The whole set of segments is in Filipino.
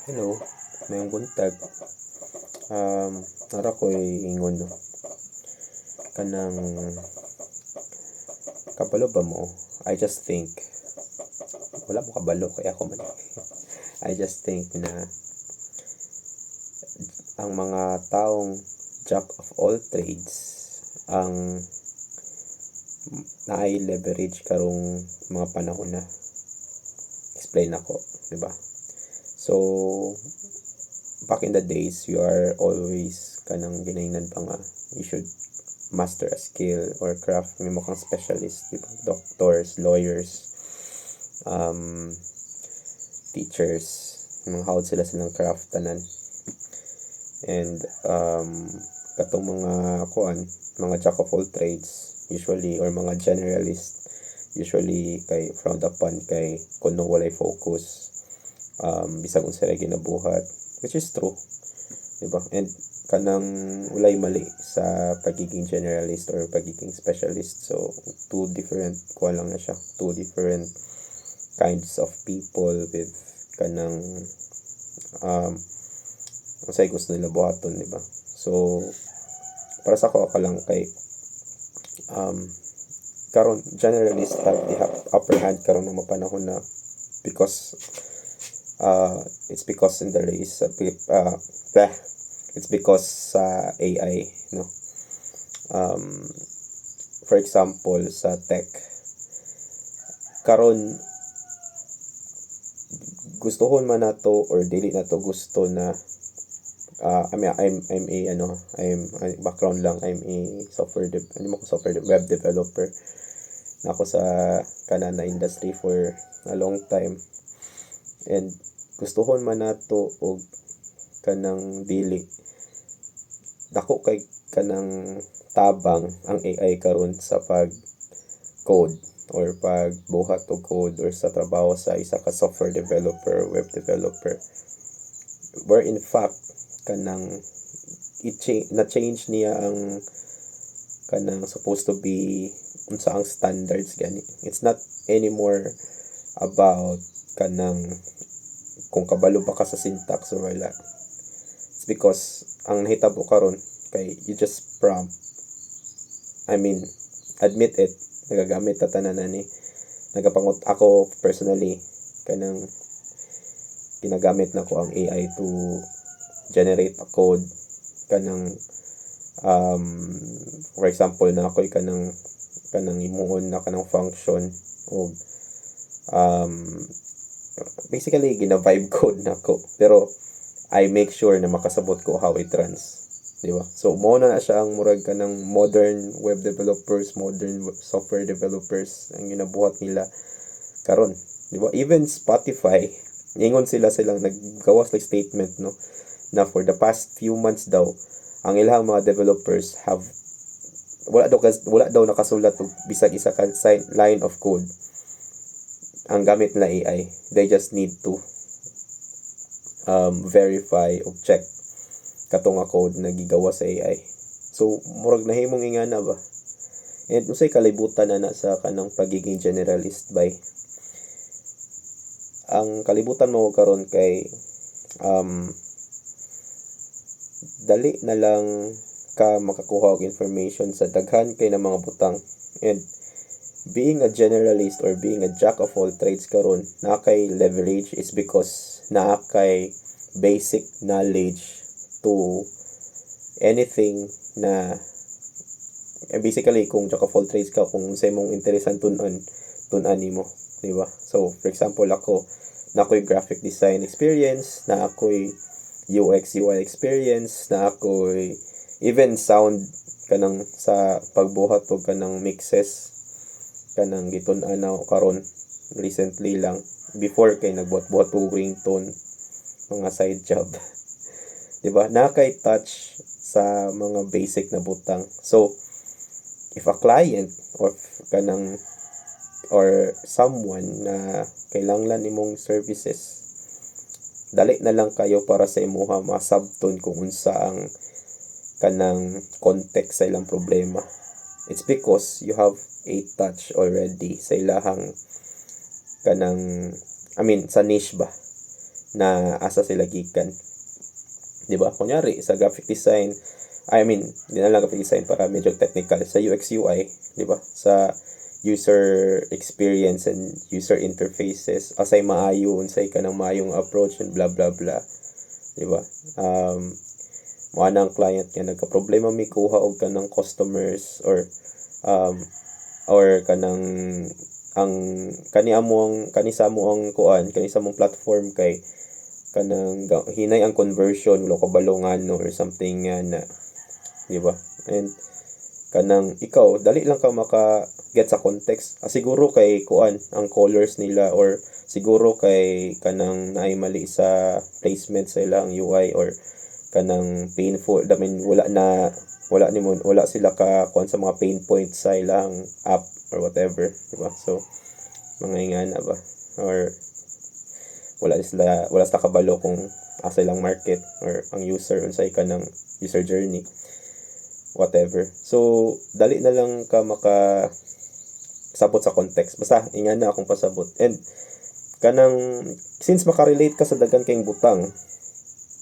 Hello, mayong buntag. Nara ko'y ingon no. Kanang kabalo ba mo? I just think wala mo kabalo kaya ako man. I just think na ang mga taong jack of all trades ang naay leverage karong mga panahon na. Explain ako, di ba? So, back in the days, you are always kanang ginainan pa nga you should master a skill or craft. May mo kang specialist, di ba? Doctors, lawyers, um, teachers, mga hawd sila silang craft tanan. And katong mga mga jack of all trades usually or mga generalist usually kay frowned upon kay kuno walay focus bisag unsa ra ginabuhat, which is true, di ba? And kanang walay mali sa pagiging generalist or pagiging specialist. So two different lang na siya, two different kinds of people with kanang unsay gusto nila buhaton, di ba? So para sa ako lang kay karon generalist have the upper hand karon ng mga panahon na because it's because in the race it's because sa AI, no. For example sa tech karon gustohon man nato or dili nato gusto na I mean, I'm a background lang. I'm a web developer. Nako sa kanan na industry for a long time. And gustuhon man nato og kanang dili. Dako kay kanang tabang ang AI karon sa pag code or pagbuhat og code or sa trabaho sa isa ka software developer, web developer. Where in fact kanang na-change niya ang kanang supposed to be unsa ang standards gani. It's not anymore about kanang kung kabalo ba ka sa syntax or wala. It's because ang nahitabo karon kay you just prompt. I mean, admit it, nagagamit ta tanan ni. Nagapangot ako personally kanang ginagamit na ko ang AI to generate a code kanang for example na ako'y kanang imuon na kanang function o basically gina-vibe code na ko pero I make sure na makasabot ko how it runs, di ba? So mo na siya ang murag kanang modern web developers, modern software developers ang ginabuhat nila karon, di ba? Even Spotify ingon silang naggawas like statement, no, na for the past few months daw ang ilang mga developers have wala daw nakasulat og bisag isa ka line of code ang gamit nila AI. They just need to verify o check katong nga code na gigawa sa AI. So murag nahimong ingana ba, and unsay kalibutan na sa kanang pagiging generalist by ang kalibutan mo karon kay dali na lang ka makakuha og information sa daghan kay na mga butang. And being a generalist or being a jack of all trades karon na kay leverage is because naa kay basic knowledge to anything na basically kung jack of all trades ka, kung sa imong interesan tun-an nimo, di ba? So for example ako na ako'y graphic design experience, na ako'y UX UI experience, na ako'y even sound kanang sa pagbuhat og kanang mixes kanang gitun-an na karon recently lang. Before kay nagbuhat-buhat og ringtone, mga side job. Di ba? Nakay touch sa mga basic na butang. So if a client or kanang or someone na kailangan nimong services, dali na lang kayo para sa imuha masabton kung unsa ang kanang context sa ilang problema. It's because you have a touch already sa ilahang kanang sa niche ba, na asa sila gikan. Di ba? Kunyari, sa graphic design, di na lang graphic design para medyo technical. Sa UX UI, di ba? Sa user experience and user interfaces, asay maayo, unsay ka ng maayong approach and blah blah blah. Di ba? Mo ang client nga nagka-problema mi kuha og kanang customers or kanang ang kani sa mo ang kuan, kani sa mong platform kay kanang hinay ang conversion wala ka balongan no, or something nga na, di ba? And kanang ikaw dali lang ka maka get sa context. Siguro kay kuan ang colors nila, or siguro kay kanang naay mali sa placement sa ilang UI, or kanang painful, wala sila ka kuan sa mga pain points sa ilang app or whatever, di ba? So mga ingana ba, or wala sila kabalo kung asa ilang market or ang user unsay ka ng user journey, whatever. So dali na lang ka maka sabot sa context, basta ingana akong pasabot. And kanang since makarelate ka sa daghan kayong butang,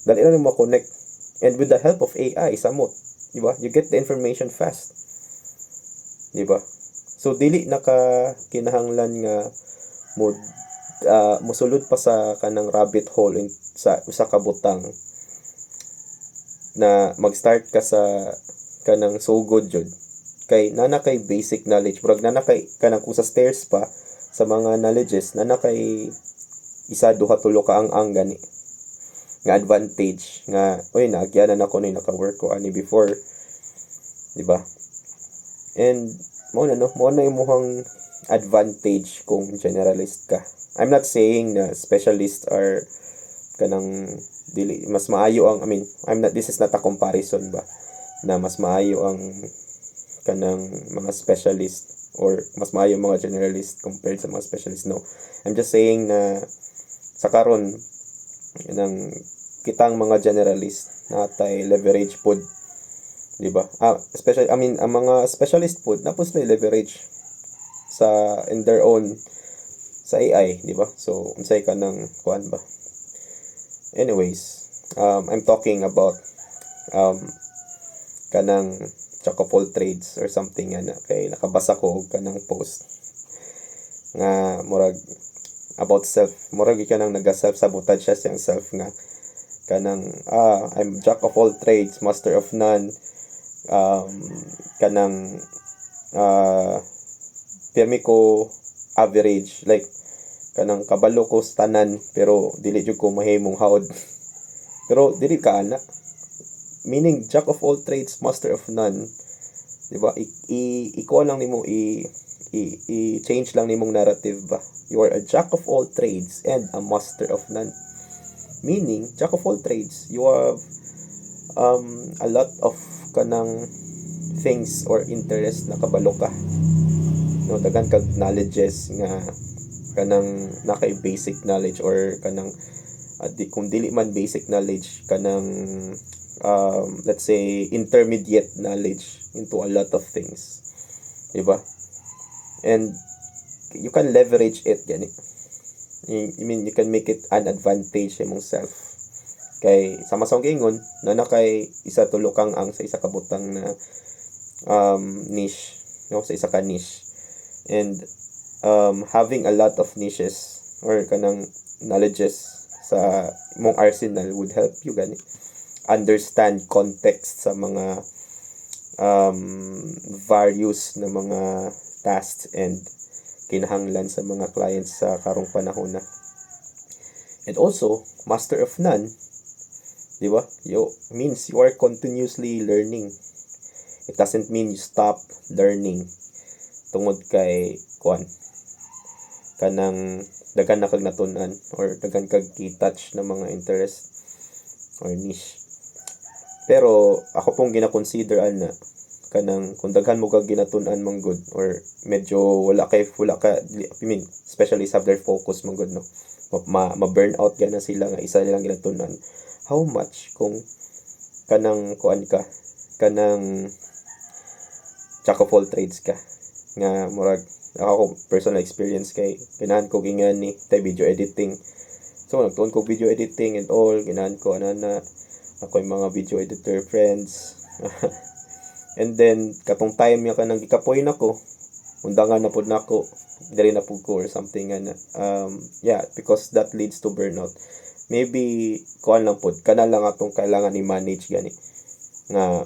dali na mo connect, and with the help of AI samot, di ba, you get the information fast, di ba? So dili na ka kinahanglan nga mosulod pa sa kanang rabbit hole sa usa ka butang na mag-start ka sa kanang sugod jud, kay nana kay basic knowledge, murag nana kay kanang kung sa stairs pa sa mga knowledges, nana kay isa duha tulo ka ang gani nga advantage nga oy naagyanan ako ni naka-work ko ani before, di ba? And mo na imong advantage kung generalist ka. I'm not saying na specialists are kanang dili mas maayo ang this is not a comparison ba na mas maayo ang kanang mga specialist or mas maayo mga generalist compared sa mga specialist. No, I'm just saying na sa karon nang kitang mga generalist natay leverage pod, di ba? Especially ang mga specialist pod napos may leverage sa in their own sa AI, di ba? So unsay ka nang kuan ba? Anyways, I'm talking about kanang jack of all trades or something ana, kay nakabasa ko og kanang post nga murag about self, murag ka nang naga-self sabotage siya siyang self nga kanang I'm jack of all trades, master of none, kanang pirmi ko average, like kanang kabalo ko sa tanan pero dili jud ko mahimong haod. Pero dili ka ana, meaning jack of all trades, master of none, di ba? Iko lang nimo i-change lang nimong narrative ba. You are a jack of all trades and a master of none. Meaning, jack of all trades, you have a lot of kanang things or interest na kabalo ka. No, daghan kag knowledges nga kanang nakay basic knowledge, or kanang kung dili man basic knowledge, kanang let's say intermediate knowledge into a lot of things, di ba? And you can leverage it gani. You can make it an advantage imong self, kay sama sa gingon na kay isa tulo kang ang sa isa ka butang na niche, no, sa isa ka niche. And having a lot of niches or kanang knowledges sa imong arsenal would help you gani understand context sa mga various na mga tasks and kinahanglan sa mga clients sa karong panahon na. And also, master of none, di ba? Means you are continuously learning. It doesn't mean you stop learning tungod kay kuan kanang daghan na kag natun-an or daghan kag ki-touch na mga interest or niche. Pero ako pong gina-consider na kanang kung daghan mo kag ginatun-an man good, or medyo wala ka specialists have their focus man good, no, ma-burn out gana sila nga isa nilang ginatun-an. How much kung kanang kuan ka, kanang jack of all trades ka, nga murag ako personal experience kay ganahan ko gingan ni tay video editing. So nagtuon ko video editing and all, ginahan ko na ako yung mga video editor friends. And then katong time niya kanang gikapoy nako, undangan na pud nako, diri na pud ko or something nga yeah, because that leads to burnout. Maybe kuan lang pud kana lang atong kailangan i-manage gani nga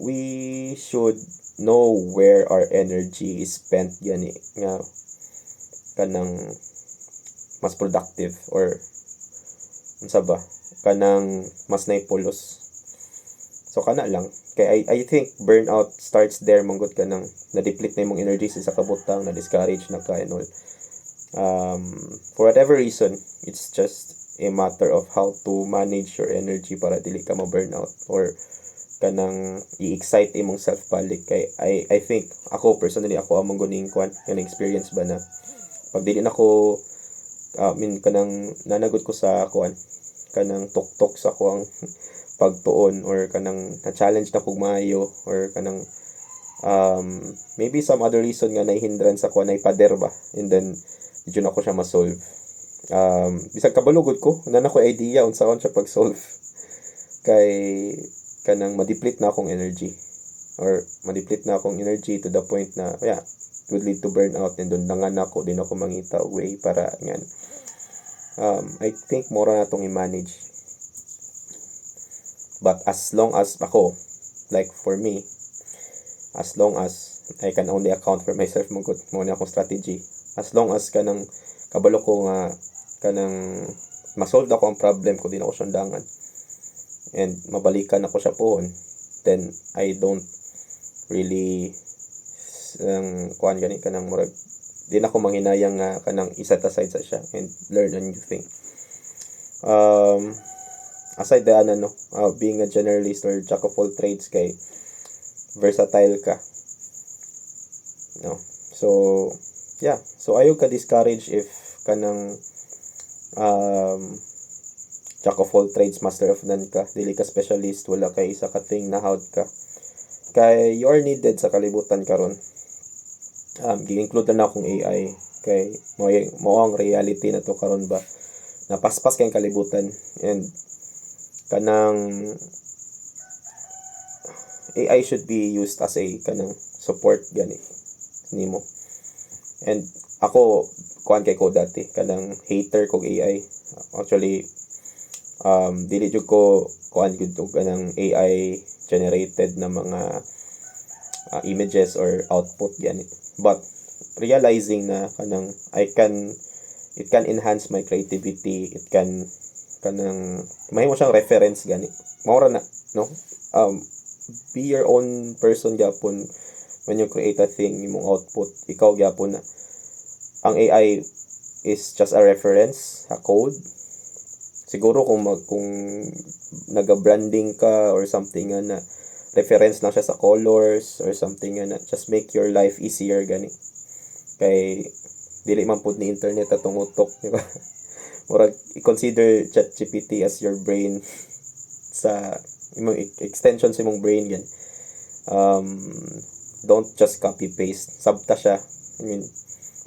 we should know where our energy is spent gani nga kanang mas productive or unsa ba kanang mas naipulos. So kana lang kay I think burnout starts there manggod kanang na-deplete na imong energy sa kabutang, na discourage na ka and all. For whatever reason, it's just a matter of how to manage your energy para dili ka ma-burnout or kanang i-excite imong self balik. Kay I think ako personally ako among guning kwan kanang experience ba na pag dili nako kanang nanagod ko sa kwan kanang tuktok sa kuang pagtuon or kanang na-challenge na kog maayo or kanang maybe some other reason nga nahihindran sa kuan ay pader ba, and then medyo na ko siya ma-solve. Bisag kabalugod ko na ko idea unsaon siya pag-solve kay kanang ma-deplete na akong energy to the point na yeah, it would lead to burnout, and doon dangan ako din ako mangita og way para ngan I think mora na tong i-manage. But as long as ako, like for me, as long as I can only account for myself mo na akong strategy, as long as kanang kabalo ko nga kanang ma-solve ako ang problem ko, din ako siyang dangan and mabalikan ako siya pohon, then I don't really kuan gani kanang murag di na ako manghinayang nga kanang iset aside sa siya and learn a new thing. Aside the being a generalist or jack of all trades, kay versatile ka, no? So yeah, so ayaw ka discourage if kanang jack of all trades, master of none ka, dili ka specialist, wala kay isa ka thing na hawd ka, kay you are needed sa kalibutan karon. Gi-include na akong AI kay mao ang reality na to karon ba, napaspas kay kalibutan, and kanang AI should be used as a kanang support gani nimo. And ako kuan kay ko dati kanang hater kog AI. Actually dili jud ko kuan gud og kanang AI generated na mga images or output gani, but realizing na kanang it can enhance my creativity, it can kanang mahimo siyang reference gani, maura na, no? Be your own person gyapon when you create a thing, imong output ikaw gyapon na. Ang AI is just a reference, a code. Siguro kung naga-branding ka or something na reference lang siya sa colors or something na just make your life easier gani, kay dili man pud ni internet atong utok, di ba? Murag i-consider ChatGPT as your brain, sa imong extension sa imong brain gan. Don't just copy paste, sabta siya. I mean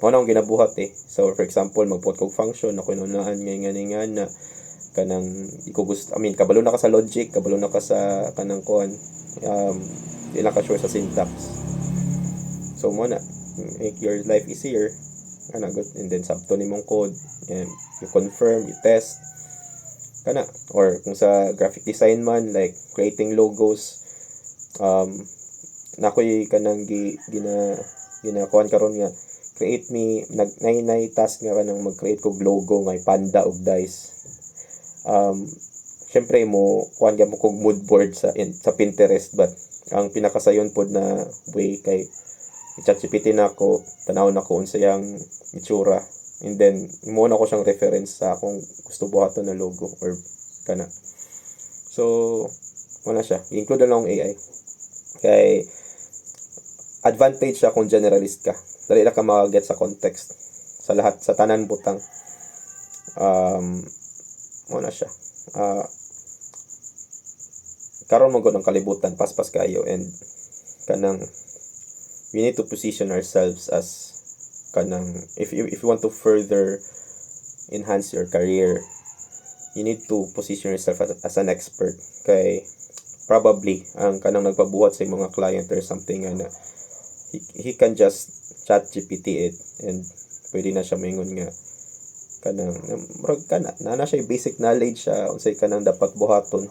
mo na ang ginabuhat So for example, magput kog function ako inunaan nga na kanang iko gusto, kabalo na ka sa logic, kabalo na ka sa kanang kuan, di na ka sure sa syntax. So mo na make your life easier good, and then sabto nimong code, and you confirm, you test kana. Or kung sa graphic design man, like creating logos, nakoy kanang ginakuan karon nga create me nay task nga kanang mag-create kog logo nga panda og dice. Syempre mo kuan gyud mo kog mood board sa Pinterest, but ang pinakasayon pod na way kay i-ChatGPT na ako, tanaw na ko unsa yang itsura, and then imo na ko siyang reference sa akong gusto buhaton na logo or kana. So wala siya, i-include na lang ang AI kay advantage siya kung generalist ka, dali na ka mag-get sa context sa lahat, sa tanan butang. Wala siya, karon mo gud ang kalibutan paspas kayo, and kanang we need to position ourselves as kanang if you want to further enhance your career, you need to position yourself as an expert. Kay probably ang kanang nagpabuhat sa mga client or something na he can just chat GPT it and pwede na siya maingon nga kanang murag na siya basic knowledge siya unsay kanang dapat buhaton,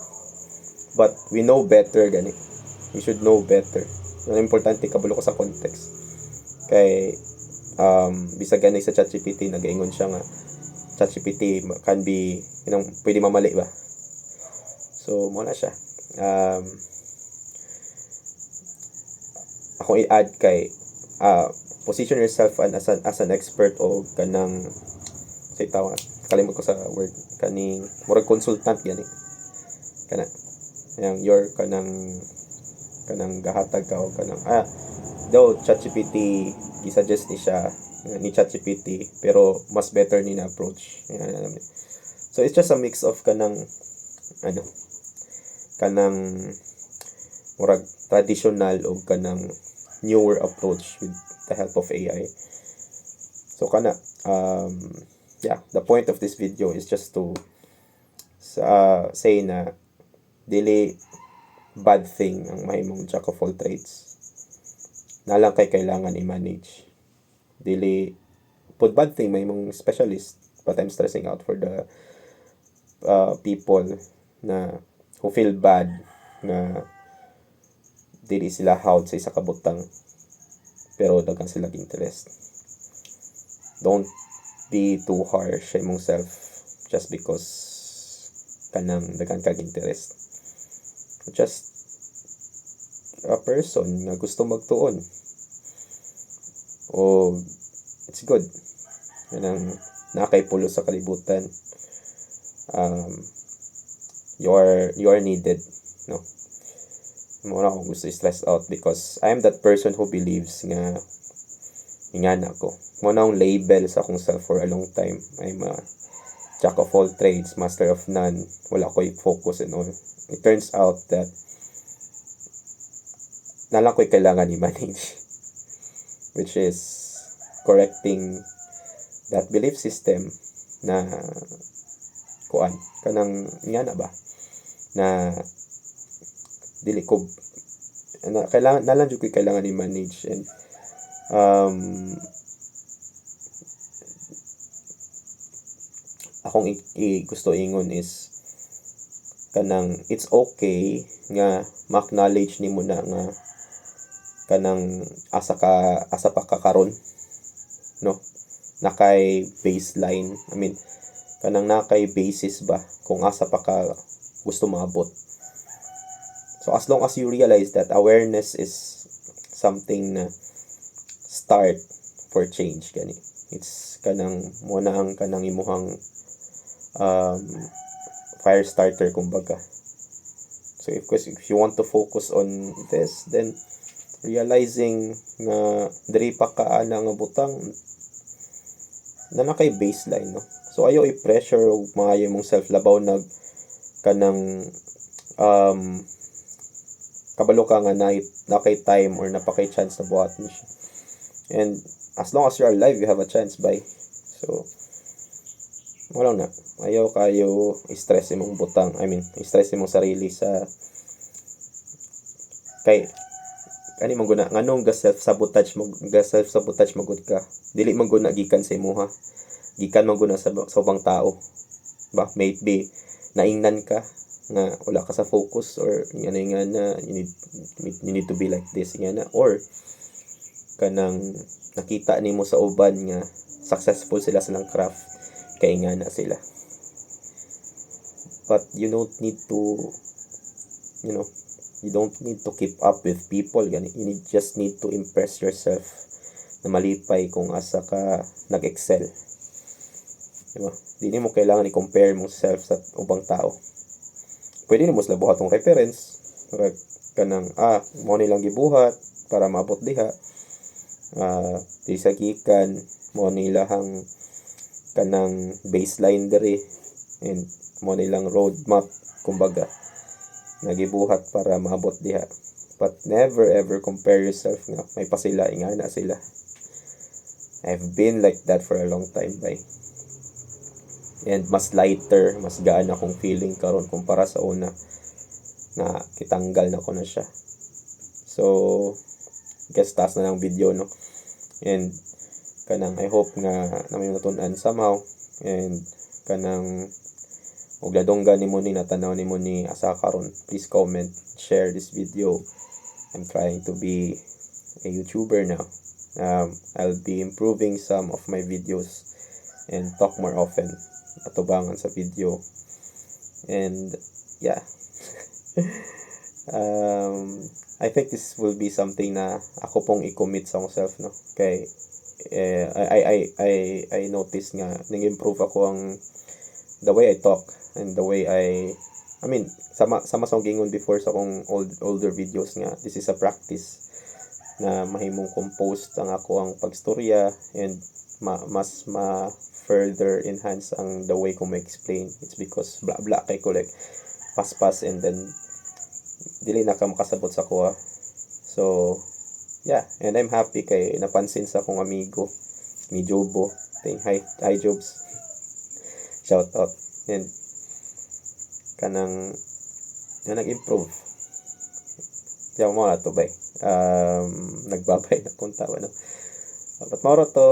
but we know better gani. We should know better. Ang importante kabalo ko sa context. Kay bisag gani sa ChatGPT nagaingon siya nga ChatGPT can be pwede mamali ba. So mo na siya. Ako i-add kay position yourself as an expert o kanang say tawag kalimot ko sa word kaning murag consultant gani kana yang your kanang gahatag ka o kanang though ChatGPT gi-suggest ni ChatGPT pero mas better ni na approach. So it's just a mix of kanang murag traditional o kanang newer approach with the help of AI. So the point of this video is just to say na dili bad thing ang mahimong jack of all trades. Nalang kay kailangan i-manage. Dili pud bad thing mahimong specialist, but I'm stressing out for the people na who feel bad na dili sila hawd sa isa ka butang pero daghan sila interest. Don't be too harsh sa imong self just because kanang daghan kag interest. Just a person nga gusto magtuon o it's good kanang nakay pulo sa kalibutan. You are needed, no? Muna akong gusto i-stress out because I am that person who believes nga ingana ko. Muna akong label sa akong self for a long time. I'm a jack of all trades, master of none. Wala ko i-focus and all. It turns out that nalang ko'y kailangan i-manage. Which is correcting that belief system na kuan kanang ingana ba na dili ko na kailangan nalang jud ko'y kailangan i-manage. And akong gusto ingon is kanang it's okay nga ma-acknowledge nimo na nga kanang asa pa ka karon, no, nakay baseline, I mean kanang nakay basis ba kung asa pa ka gusto maabot. So as long as you realize that awareness is something na start for change gani, it's kanang mo na ang kanang imuhang fire starter kumbaga. So if you want to focus on this, then realizing nga diri pa ka ana nga butang na nakay baseline, no. So ayo i-pressure og maayo mong self labaw nag kanang kabalo ka nga nakay time or napakay chance na buhaton siya. And as long as you're alive, you have a chance, bye. So wala na, ayaw kayo i-stress imong butang, I mean i-stress imong sarili sa kay kani man guna nganong self sabotage magud ka, dili man guna gikan sa imuha, gikan man guna sa ubang tao ba. Maybe naingnan ka nga wala ka sa focus or nga you need to be like this nga or kanang nakita nimo sa uban nga successful sila sa lang craft kay nga na sila. But you don't need to keep up with people gani. Just need to impress yourself na malipay kung asa ka nag-excel, diba? Di mo kailangan i-compare mong self sa ubang tao. Pwede nimo sila buhatong reference kanang mo nilang gibuhat para maabot diha. Di sa gikan mo nilahang kanang baseline diri and mo nilang roadmap kumbaga nagibuhat para maabot diha. But never ever compare yourself nga may pasila ingana sila. I've been like that for a long time, bay. And mas lighter, mas gaan akong feeling karon kumpara sa una na kitanggal na ko na siya. So, guess taas na lang video, no? And kanang I hope nga na may natunan somehow, and kanang og ladonggan nimo ni natanaw nimo ni asa karon, please comment, share this video. I'm trying to be a YouTuber now. I'll be improving some of my videos and talk more often, atubangan sa video. And yeah. I think this will be something na ako pong i-commit sa myself, no? Kay I notice nga nag-improve ako ang the way I talk and the way I mean sama sa gingon before sa akong older videos nga, this is a practice na mahimong compose ang ako ang pagstorya, and mas further enhance ang the way ko ma-explain. It's because bla bla kay ko like paspas, and then dili na ka makasabot sa kuha. So yeah, and I'm happy kay napansin sa akong amigo ni Jobo. Hi Jobs. Shout out. And kanang na nag-improve. Diya mo na to, bay. Nagbabay na kung tawa, no? But moro to,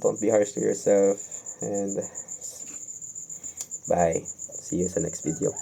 don't be harsh to yourself, and bye. See you sa next video.